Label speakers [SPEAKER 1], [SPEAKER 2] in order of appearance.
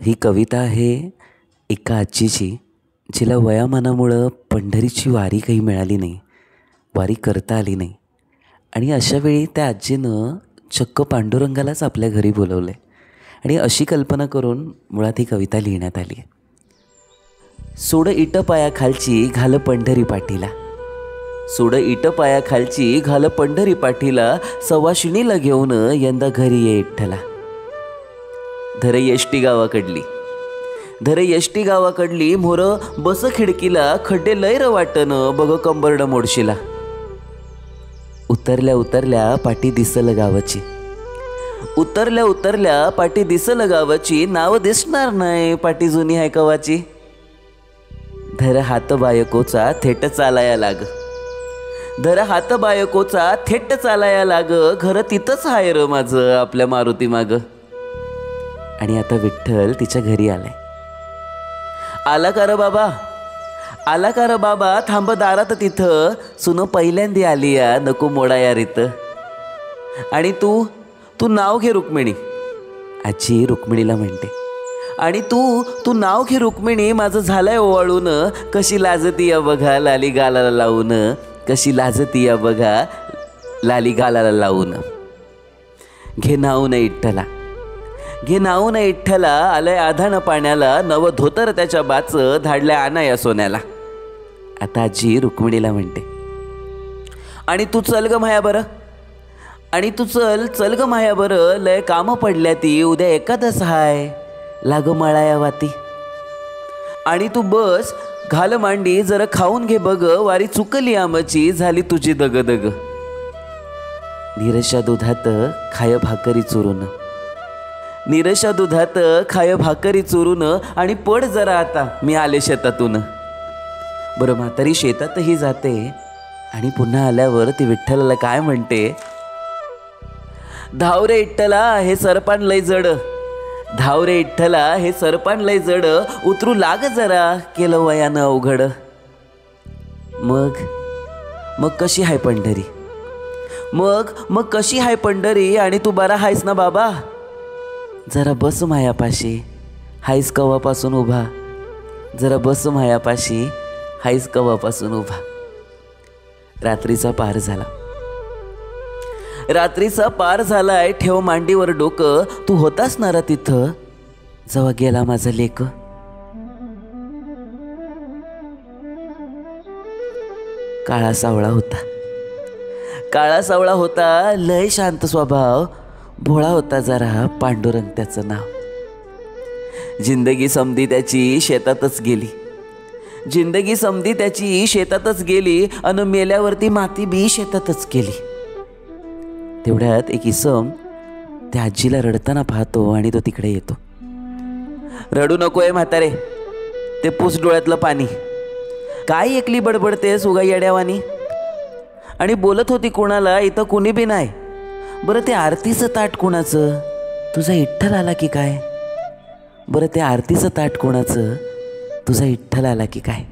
[SPEAKER 1] ही कविता आहे एका आजीची, जिला वयामानामुळं पंढरीची वारी काही मिळाली नाही, वारी करता आली नाही. आणि अशावेळी त्या आजीनं चक्क पांडुरंगालाच आपल्या घरी बोलवलं आहे आणि अशी कल्पना करून मुळात ही कविता लिहिण्यात आली आहे. सोड इट पायाखालची घाल पंढरी पाठीला, सोड इट पायाखालची घाल पंढरी पाठीला, सवाशिणीला घेऊन यंदा घरी ये इठ्ठला. धर यष्टी गावाकडली, धर यष्टी गावाकडली, मोर बस खिडकीला, खड्डे लैर वाटन बघ कंबरड मोडशीला. उतरल्या उतरल्या पाठी दिसल गावाची, उतरल्या उतरल्या पाठी दिसल गावाची, नाव दिसणार नाही पाठी जुनी आहे कवाची. धर हात बायकोचा थेट चालाया लाग, धर हात बायकोचा थेट चालाया लाग, घर तिथंच हाय र माझं आपल्या मारुती माग. आणि आता विठ्ठल तिच्या घरी आलाय. आला का र बाबा, आला का र बाबा, थांब दारात तिथं, सुन पहिल्यांदी आली या नको मोडा या रीत. आणि तू तू नाव घे रुक्मिणी, आजी रुक्मिणीला म्हणते. आणि तू तू नाव घे रुक्मिणी, माझं झालंय ओवाळून, कशी लाजती या बघा लाली गालाला लावून, कशी लाजती या बघा लाली गालाला लावून. घे नाव न इठ्ठला, घे नाव न इठ्ठला, आलंय आधान पाण्याला, नव धोतर त्याच्या बाच, धाडल्या आना या सोन्याला. आता आजी रुक्मिणीला म्हणते. आणि तू चल ग माया बरं, आणि तू चल चल ग माया बरं, लय कामं पडल्या ती, उद्या एकादस हाय लाग मळाया वाती. आणि तू बस घाल मांडी, जरा खाऊन घे बघ, वारी चुकली आमची, झाली तुझी दगदग. नीरशा दुधात खाय भाकरी चुरून, नीरशा दुधात खाय भाकरी चुरून, आणि पड जरा आता मी आले शेतातून. बरं म्हातारी शेतातही जाते आणि पुन्हा आल्यावर ती विठ्ठलाला काय म्हणते. धाव रे इठ्ठला हे सरपान लय जड, धाव रे इठ्ठला हे सरपान लय जड, उतरू लाग जरा केलं वयानं अवघड. मग मग कशी हाय पंढरी, मग मग कशी हाय पंढरी, आणि तू बरा हायस ना बाबा. जरा बस मायापाशी हायस कवापासून उभा, जरा बस मायापाशी हायस कवापासून उभा. रात्रीचा पार झाला, रात्रीचा पार झालाय, ठेव मांडीवर डोकं, तू होतास ना रा तिथं जेव्हा गेला माझा लेक. काळा सावळा होता, काळा सावळा होता, लय शांत स्वभाव, भोळा होता जरा पांडुरंग त्याचं नाव. जिंदगी समधी त्याची शेतातच गेली, जिंदगी समधी त्याची शेतातच गेली, अन मेल्यावरती माती बी शेतातच गेली. तेवढ्यात एक इसम त्या आजीला रडताना पाहतो आणि तो तिकडे येतो. रडू नकोय म्हातारे, ते पूस डोळ्यातलं पाणी, काय एकली बडबडतेस उगा येड्यावानी. आणि बोलत होती कोणाला, इथं कुणी बी नाही. बरं ते आरतीचं ताट कोणाचं, तुझा इठ्ठल आला की काय. बरं ते आरतीचं ताट कोणाचं, तुझा इठ्ठल आला की काय.